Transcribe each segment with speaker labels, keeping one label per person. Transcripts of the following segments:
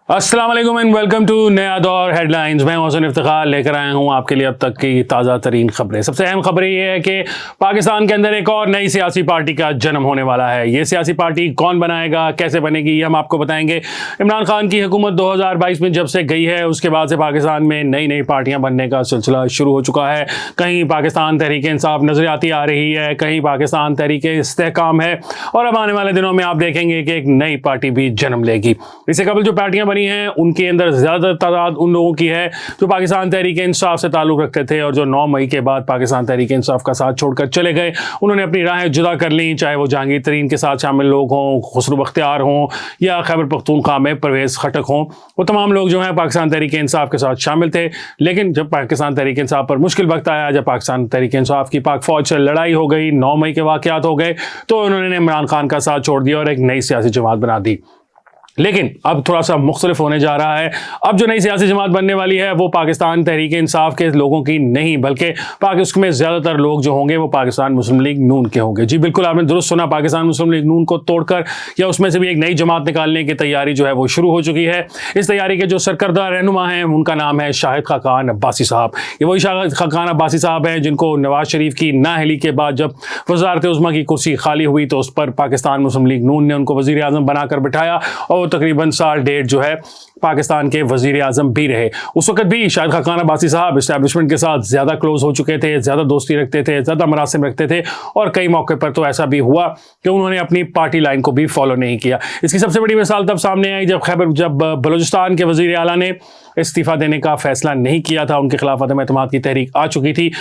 Speaker 1: अस्सलाम वालेकुम and welcome to नया दौर हेडलाइंस। मैं मोहसिन इफ्तिखार लेकर आया हूं आपके लिए अब तक की ताज़ा तरीन खबरें। सबसे अहम खबर ये है कि पाकिस्तान के अंदर एक और नई सियासी पार्टी का जन्म होने वाला है। ये सियासी पार्टी कौन बनाएगा, कैसे बनेगी, ये हम आपको बताएंगे। इमरान खान की हुकूमत 2022 में जब से गई है उसके बाद से पाकिस्तान में नई नई पार्टियां बनने का सिलसिला शुरू हो चुका है। कहीं पाकिस्तान तहरीक इंसाफ नजर आती आ रही है, कहीं पाकिस्तान तहरीक इस्तेहकाम है, और अब आने वाले दिनों में आप देखेंगे कि एक नई पार्टी भी जन्म लेगी। इससे कबल जो पार्टियां हैं उनके अंदर ज्यादा तादाद उन लोगों की है जो पाकिस्तान तहरीक इंसाफ से ताल्लुक रखते थे और जो 9 मई के बाद पाकिस्तान तहरीक इंसाफ का साथ छोड़कर चले गए। उन्होंने अपनी राहें जुदा कर ली, चाहे वो जहांगीर तरीन के साथ शामिल लोग हों, खुसरो बख्तियार हों, या खैबर पख्तूनख्वा में परवेज़ खटक हों। वो तमाम लोग जो हैं पाकिस्तान तहरीक इंसाफ के साथ शामिल थे। लेकिन जब पाकिस्तान तहरीक इंसाफ पर मुश्किल वक्त आया, जब पाकिस्तान तहरीक इंसाफ की पाक फौज से लड़ाई हो गई, 9 मई के वाक़यात हो गए, तो उन्होंने इमरान खान का साथ छोड़ दिया और एक नई सियासी जमात बना दी। लेकिन अब थोड़ा सा मुख्तलिफ होने जा रहा है। अब जो नई सियासी जमात बनने वाली है वो पाकिस्तान तहरीक इंसाफ के लोगों की नहीं, बल्कि उसमें ज़्यादातर लोग जो होंगे वो पाकिस्तान मुस्लिम लीग नून के होंगे। जी बिल्कुल, आपने दुरुस्त सुना, पाकिस्तान मुस्लिम लीग नून को तोड़कर या उसमें से भी एक नई जमात निकालने की तैयारी जो है वो शुरू हो चुकी है। इस तैयारी के जो सरकर्दा रहनुमा हैं उनका नाम है शाहिद खाकान अब्बासी साहब। ये वही शाहिद खाकान अब्बासी साहब हैं जिनको नवाज शरीफ की नाअहली के बाद जब वज़ारत उज़्मा की कुर्सी खाली हुई तो उस पर पाकिस्तान मुस्लिम लीग नून ने उनको वज़ीर आज़म बनाकर बिठाया और तकरीबन साल डेढ़ जो है पाकिस्तान के वजीर आजम भी रहे। उस वक्त भी शाहिद खाकान अब्बासी साहब इस्टेब्लिशमेंट के साथ ज़्यादा क्लोज हो चुके थे, ज़्यादा दोस्ती रखते थे, ज़्यादा मरासिम रखते थे, और कई मौके पर तो ऐसा भी हुआ कि उन्होंने अपनी पार्टी लाइन को भी फॉलो नहीं किया। इसकी सबसे बड़ी मिसाल तब सामने आई जब बलूचिस्तान के वजीर आला ने इस्तीफ़ा देने का फैसला नहीं किया था। उनके खिलाफ अदम एतमाद की तहरीक आ चुकी थी।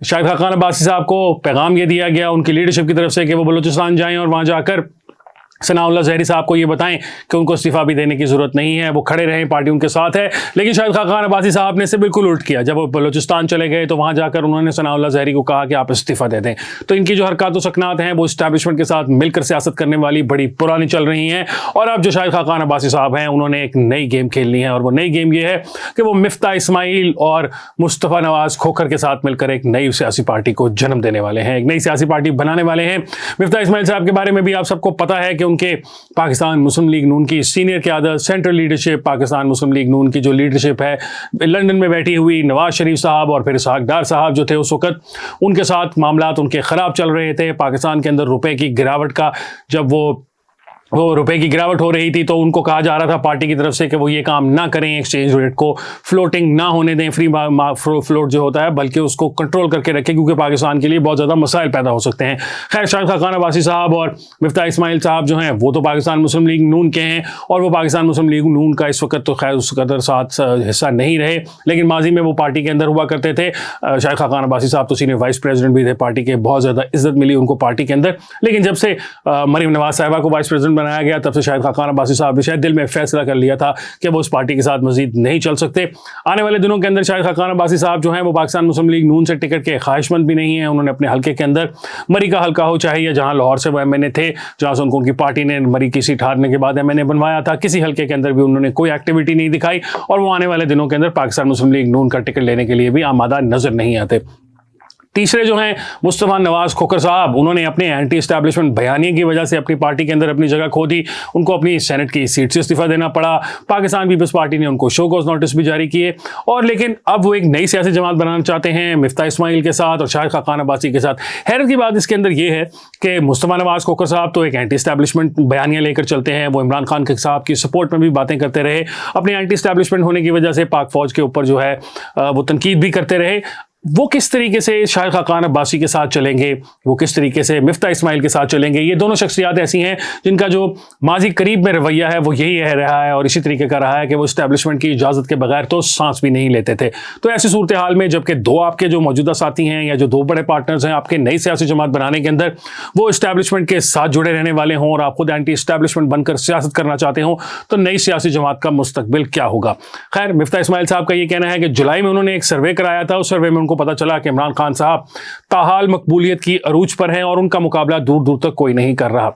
Speaker 1: शाहिद खाकान अब्बासी साहब को पैगाम ये दिया गया उनकी लीडरशिप की तरफ से कि वो बलूचिस्तान जाएं और वहाँ जाकर सनाउल्लाह ज़हरी साहब को ये बताएं कि उनको इस्तीफ़ा भी देने की ज़रूरत नहीं है, वो खड़े रहें, पार्टी उनके साथ है। लेकिन शाहिद खाकान अब्बासी साहब ने इसे बिल्कुल उल्ट किया। जब वो बलूचिस्तान चले गए तो वहाँ जाकर उन्होंने सनाउल्लाह ज़हरी को कहा कि आप इस्तीफ़ा दे दें। तो इनकी जो हरकत व सकनात हैं वो इस्टेब्लिशमेंट के साथ मिलकर सियासत करने वाली बड़ी पुरानी चल रही हैं। और अब जो शाहिद खाकान अब्बासी साहब हैं उन्होंने एक नई गेम खेलनी है, और वो नई गेम ये है कि वो मिफ्ता इस्माइल और मुस्तफ़ा नवाज़ खोखर के साथ मिलकर एक नई सियासी पार्टी को जन्म देने वाले हैं, एक नई सियासी पार्टी बनाने वाले हैं। मिफ्ता इस्माइल साहब के बारे में भी आप सबको पता है कि उनके पाकिस्तान मुस्लिम लीग नून की सीनियर क़यादत, सेंट्रल लीडरशिप, पाकिस्तान मुस्लिम लीग नून की जो लीडरशिप है लंदन में बैठी हुई, नवाज शरीफ साहब और फिर इसहाक डार साहब जो थे उस वक्त, उनके साथ मामलात उनके ख़राब चल रहे थे। पाकिस्तान के अंदर रुपए की गिरावट का जब वो रुपए की गिरावट हो रही थी तो उनको कहा जा रहा था पार्टी की तरफ से कि वो ये काम ना करें, एक्सचेंज रेट को फ्लोटिंग ना होने दें, फ्री फ्लोट जो होता है, बल्कि उसको कंट्रोल करके रखें क्योंकि पाकिस्तान के लिए बहुत ज़्यादा मसाइल पैदा हो सकते हैं। खैर, शाहिद खाकान अब्बासी साहब और मिफ्ता इस्माइल साहब जो हैं वो तो पाकिस्तान मुस्लिम लीग नून के हैं, और वो पाकिस्तान मुस्लिम लीग नून का इस वक्त तो खैर उस कदर साथ हिस्सा नहीं रहे, लेकिन माजी में वो पार्टी के अंदर हुआ करते थे। शाहिद खाकान अब्बासी साहब तो सीनियर वाइस प्रेसिडेंट भी थे पार्टी के, बहुत ज़्यादा इज्जत मिली उनको पार्टी के अंदर। लेकिन जब से मरीम नवाज साहिबा को वाइस प्रेसिडेंट बनाया गया तब से शाहिद खाकान अब्बासी साहब ने शायद दिल में फैसला कर लिया था कि वो उस पार्टी के साथ मजीद नहीं चल सकते। आने वाले दिनों के अंदर शाहिद खाकान अब्बासी साहब जो हैं वो पाकिस्तान मुस्लिम लीग नून से टिकट के ख्वाहिशमंद भी नहीं है। उन्होंने अपने हल्के के अंदर मरी का हल्का हो चाहिए, जहां लाहौर से वो MNA थे, जहां से उनकी पार्टी ने मरी की सीट हारने के बाद MNA बनवाया था, किसी हल्के के अंदर भी उन्होंने कोई एक्टिविटी नहीं दिखाई, और वो आने वाले दिनों के अंदर पाकिस्तान मुस्लिम लीग नून का टिकट लेने के लिए भी आमादा नजर नहीं आते। तीसरे जो हैं मुस्तफ़ा नवाज़ खोखर साहब, उन्होंने अपने एंटी एस्टैब्लिशमेंट बयानी की वजह से अपनी पार्टी के अंदर अपनी जगह खो दी। उनको अपनी सेनेट की सीट से इस्तीफा देना पड़ा। पाकिस्तान पीपल्स पार्टी ने उनको शो कॉज नोटिस भी जारी किए, और लेकिन अब वो एक नई सियासी जमात बनाना चाहते हैं मिफ्ता इस्माइल के साथ और शाहिद खाकान अब्बासी के साथ। हैरत की बात इसके अंदर ये है कि मुस्तफ़ा नवाज़ खोखर साहब तो एक एंटी एस्टैब्लिशमेंट बयानियाँ लेकर चलते हैं, वो इमरान खान के साहब की सपोर्ट में भी बातें करते रहे, अपने एंटी एस्टैब्लिशमेंट होने की वजह से पाक फौज के ऊपर जो है वो तनकीद भी करते रहे। वो किस तरीके से शाहिद खाकान अब्बासी के साथ चलेंगे, वो किस तरीके से मिफ्ता इस्माइल के साथ चलेंगे, ये दोनों शख्सियात ऐसी हैं जिनका जो माजी करीब में रवैया है वो यही रहा है और इसी तरीके का रहा है कि वो इस्टेब्लिशमेंट की इजाज़त के बगैर तो सांस भी नहीं लेते थे। तो ऐसी सूरत हाल में जबकि दो आपके जो मौजूदा साथी हैं या जो दो बड़े पार्टनर्स हैं आपके नई सियासी जमात बनाने के अंदर, वो इस्टेब्लिशमेंट के साथ जुड़े रहने वाले हों और आप खुद एंटी इस्टेब्लिशमेंट बनकर सियासत करना चाहते हों, तो नई सियासी जमात का मुस्तकबिल क्या होगा। खैर, मिफ्ता इस्माइल साहब का ये कहना है कि जुलाई में उन्होंने एक सर्वे कराया था, उस सर्वे में उनको पता चला कि इमरान खान साहब ताहाल मकबूलियत की अरूज पर हैं और उनका मुकाबला दूर दूर तक कोई नहीं कर रहा।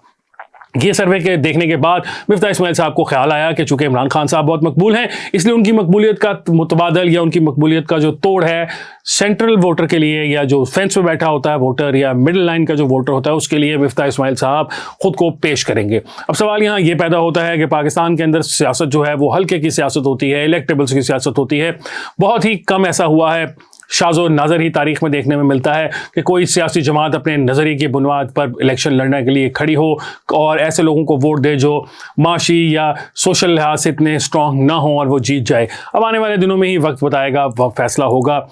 Speaker 1: ये सर्वे के देखने के बाद मिफ्ता इस्माइल साहब को ख्याल आया कि चूंकि इमरान खान साहब बहुत मकबूल हैं, इसलिए उनकी मकबूलियत का मुतबादल या उनकी मकबूलियत का जो तोड़ है सेंट्रल वोटर के लिए, या जो फेंस पे बैठा होता है वोटर या मिडिल लाइन का जो वोटर होता है, उसके लिए मिफ्ता इस्माइल साहब खुद को पेश करेंगे। अब सवाल यहाँ ये पैदा होता है कि पाकिस्तान के अंदर सियासत जो है वो हल्के की सियासत होती है, इलेक्टेबल्स की सियासत होती है। बहुत ही कम ऐसा हुआ है, शाज़ो नज़र ही तारीख में देखने में मिलता है कि कोई सियासी जमात अपने नज़रिए की बुनियाद पर इलेक्शन लड़ने के लिए खड़ी हो और ऐसे लोगों को वोट दे जो माशी या सोशल लिहाज से इतने स्ट्रांग ना हो और वो जीत जाए। अब आने वाले दिनों में ही वक्त बताएगा, वक्त फैसला होगा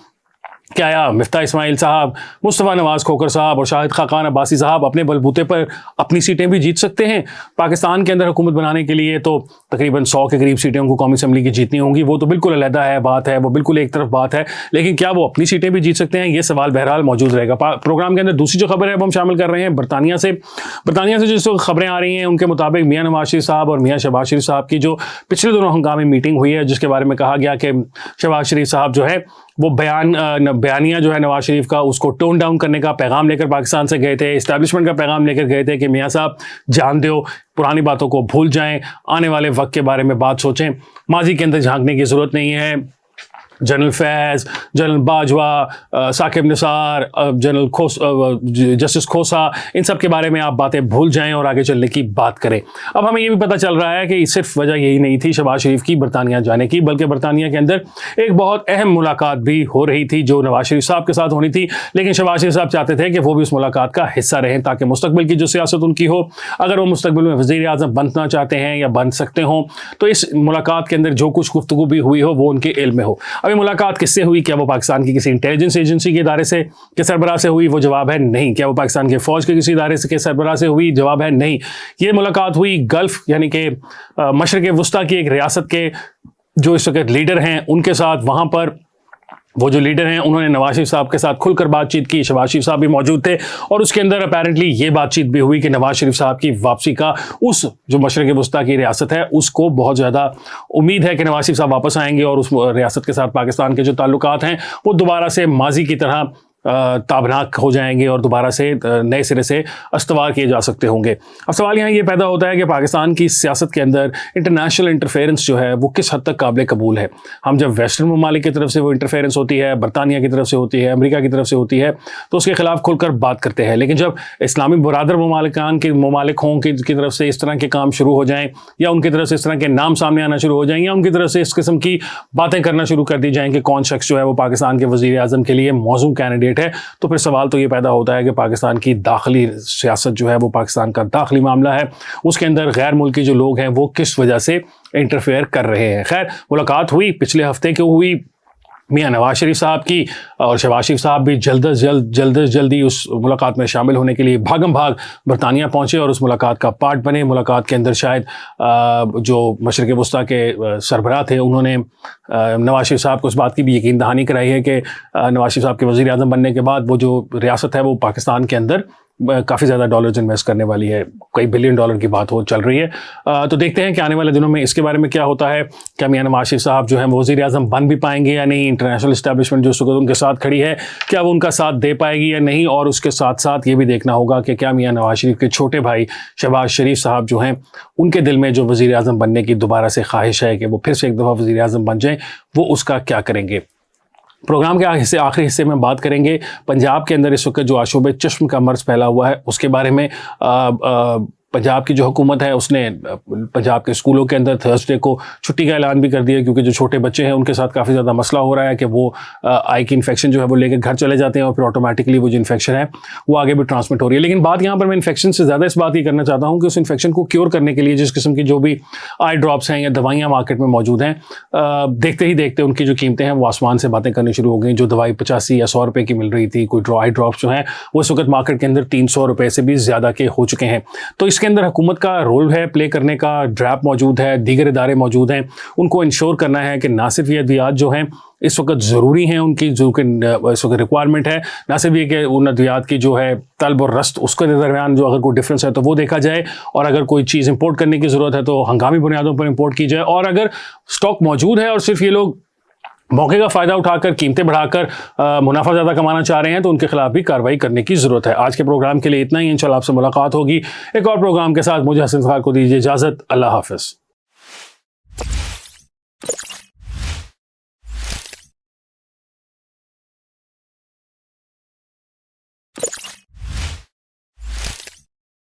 Speaker 1: क्या या मिफ्ता इस्माइल साहब, मुस्तफ़ा नवाज़ खोखर साहब और शाहिद खाकान अब्बासी साहब अपने बलबूते पर अपनी सीटें भी जीत सकते हैं। पाकिस्तान के अंदर हुकूमत बनाने के लिए तो तकरीबन 100 के करीब सीटें उनको कौमी असम्बली की जीतनी होंगी, वो तो बिल्कुल अलहदा है बात है, वो बिल्कुल एक तरफ बात है, लेकिन क्या वो अपनी सीटें भी जीत सकते हैं, ये सवाल बहरहाल मौजूद रहेगा। प्रोग्राम के अंदर दूसरी जो खबर है वो हम शामिल कर रहे हैं बरतानिया से जिस खबरें आ रही हैं उनके मुताबिक मियाँ नवाज शरीफ साहब और मियाँ शहबाज शरीफ साहब की जो पिछले दोनों हंगामी मीटिंग हुई है, जिसके बारे में कहा गया कि शहबाज शरीफ साहब जो है वो बयानिया जो है नवाज शरीफ का उसको टोन डाउन करने का पैगाम लेकर पाकिस्तान से गए थे, इस्टेब्लिशमेंट का पैगाम लेकर गए थे कि मियाँ साहब जान दो, पुरानी बातों को भूल जाएं, आने वाले वक्त के बारे में बात सोचें, माजी के अंदर झांकने की ज़रूरत नहीं है। General Faiz, general Bajwa, Saqib Nisar, general justice Khosa, इन सब के बारे में आप बातें भूल जाएं और आगे चलने की बात करें। अब हमें ये भी पता चल रहा है कि सिर्फ वजह यही नहीं थी शहबाज शरीफ की बरतानिया जाने की, बल्कि बरतानिया के अंदर एक बहुत अहम मुलाकात भी हो रही थी जो नवाज शरीफ साहब के साथ होनी थी, लेकिन शहबाज शरीफ साहब चाहते थे कि वो भी उस मुलाकात का हिस्सा रहें ताकि मुस्तकबिल की जो सियासत उनकी हो, अगर वो मुस्तकबिल में वज़ीर आज़म बनना चाहते हैं या बन सकते हों तो इस मुलाकात के अंदर जो कुछ गुफ्तगू भी हुई हो वो उनके इल्म में हो। ये मुलाकात किससे हुई? क्या वो पाकिस्तान की किसी इंटेलिजेंस एजेंसी के इदारे से के सरबराह से हुई? वो जवाब है नहीं। क्या वो पाकिस्तान के फौज के किसी इदारे से के सरबराह से हुई? जवाब है नहीं। ये मुलाकात हुई गल्फ यानी कि मशरक़ वुस्ता की एक रियासत के जो इस वक्त लीडर हैं उनके साथ। वहाँ पर वो जो लीडर हैं उन्होंने नवाज शरीफ साहब के साथ खुलकर बातचीत की, शहबाज शरीफ साहब भी मौजूद थे और उसके अंदर अपेरेंटली ये बातचीत भी हुई कि नवाज शरीफ साहब की वापसी का उस जो मशरक़ वुस्ता की रियासत है उसको बहुत ज़्यादा उम्मीद है कि नवाज शरीफ साहब वापस आएंगे और उस रियासत के साथ पाकिस्तान के जो ताल्लुकात हैं वो दोबारा से माजी की तरह ताबनाक हो जाएंगे और दोबारा से नए सिरे से अस्तवार किए जा सकते होंगे। अब सवाल यहाँ ये पैदा होता है कि पाकिस्तान की सियासत के अंदर इंटरनेशनल इंटरफेरेंस जो है वो किस हद तक काबिल कबूल है। हम जब वेस्टर्न ममालिक की तरफ से वो इंटरफेरेंस होती है, बरतानिया की तरफ से होती है, अमेरिका की तरफ से होती है, तो उसके खिलाफ खुलकर बात करते हैं, लेकिन जब इस्लामी बरादर ममालिक हों की तरफ से इस तरह के काम शुरू हो जाएँ या उनकी तरफ से इस तरह के नाम सामने आना शुरू हो जाएँ या उनकी तरफ से इस किस्म की बातें करना शुरू कर दी जाएँ कि कौन शख्स जो है वो पाकिस्तान के वज़ीर आज़म के लिए मौजूद कैंडिडेट है, तो फिर सवाल तो ये पैदा होता है कि पाकिस्तान की दाखिली सियासत जो है वो पाकिस्तान का दाखिली मामला है, उसके अंदर गैर मुल्की जो लोग हैं वो किस वजह से इंटरफेयर कर रहे हैं। खैर, मुलाकात हुई पिछले हफ्ते क्यों हुई मियाँ नवाज शरीफ साहब की और शहबाज शरीफ साहब भी जल्दी उस मुलाकात में शामिल होने के लिए भागम भाग बरतानिया पहुँचे और उस मुलाकात का पार्ट बने। मुलाकात के अंदर शायद जो मशरक़ वुस्ता के सरबराह थे उन्होंने नवाज शरीफ साहब को इस बात की भी यकीन दहानी कराई है कि नवाज शरीफ साहब के वज़ीर आज़म बनने के बाद वो जो रियासत है वो पाकिस्तान के अंदर काफ़ी ज़्यादा डॉलर्स इन्वेस्ट करने वाली है, कई बिलियन डॉलर की बात हो चल रही है। तो देखते हैं कि आने वाले दिनों में इसके बारे में क्या होता है। क्या मियाँ नवाज शरीफ साहब जो है वज़ीर आज़म बन भी पाएंगे या नहीं? इंटरनेशनल इस्टेब्लिशमेंट जो उनके साथ खड़ी है क्या वो उनका साथ दे पाएगी या नहीं? और उसके साथ साथ ये भी देखना होगा कि क्या मियाँ नवाज शरीफ के छोटे भाई शहबाज शरीफ साहब जो हैं उनके दिल में जो वज़ीर आज़म बनने की दोबारा से ख्वाहिश है कि वो फिर से एक दफ़ा वज़ीर आज़म बन जाएँ, वो उसका क्या करेंगे। प्रोग्राम के आखिरी हिस्से में बात करेंगे पंजाब के अंदर इस वक्त जो आशूब चश्म का मर्ज़ फैला हुआ है उसके बारे में। पंजाब की जो हुकूमत है उसने पंजाब के स्कूलों के अंदर थर्सडे को छुट्टी का ऐलान भी कर दिया, क्योंकि जो छोटे बच्चे हैं उनके साथ काफ़ी ज़्यादा मसला हो रहा है कि वो आई की इन्फेक्शन जो है वो लेकर घर चले जाते हैं और फिर ऑटोमेटिकली वो जो इन्फेक्शन है वो आगे भी ट्रांसमिट हो रही है। लेकिन बात यहाँ पर मैं इन्फेक्शन से ज़्यादा इस बात ये करना चाहता हूँ कि उस इन्फेक्शन को क्योर करने के लिए जिस किस्म की जो भी आई ड्रॉप्स हैं या दवाइयाँ मार्केट में मौजूद हैं, देखते ही देखते उनकी जो कीमतें हैं वो आसमान से बातें करनी शुरू हो गई। जो दवाई 85 या 100 रुपये की मिल रही थी, कोई आई ड्रॉप्स जो हैं वो इस वक्त मार्केट के अंदर 300 रुपये से भी ज़्यादा के हो चुके हैं। तो इसके अंदर हुकूमत का रोल है प्ले करने का, ड्रैप मौजूद है, दीगर इदारे मौजूद हैं, उनको इंश्योर करना है कि ना सिर्फ ये अद्वियात जो हैं इस वक्त ज़रूरी हैं, उनकी जो कि इस वक्त रिक्वायरमेंट है, ना सिर्फ ये कि उन अद्वियात की जो है तलब और रस्त उसके दरमियान जो अगर कोई डिफरेंस है तो वो देखा जाए, और अगर कोई चीज़ इंपोर्ट करने की ज़रूरत है तो हंगामी बुनियादों पर इंपोर्ट की जाए, और अगर स्टॉक मौजूद है और सिर्फ ये लोग मौके का फ़ायदा उठाकर कीमतें बढ़ाकर मुनाफा ज़्यादा कमाना चाह रहे हैं तो उनके खिलाफ भी कार्रवाई करने की ज़रूरत है। आज के प्रोग्राम के लिए इतना ही। इंशाल्लाह आपसे मुलाकात होगी एक और प्रोग्राम के साथ। मुझे हसन खान को दीजिए इजाज़त। अल्लाह हाफ़िज़।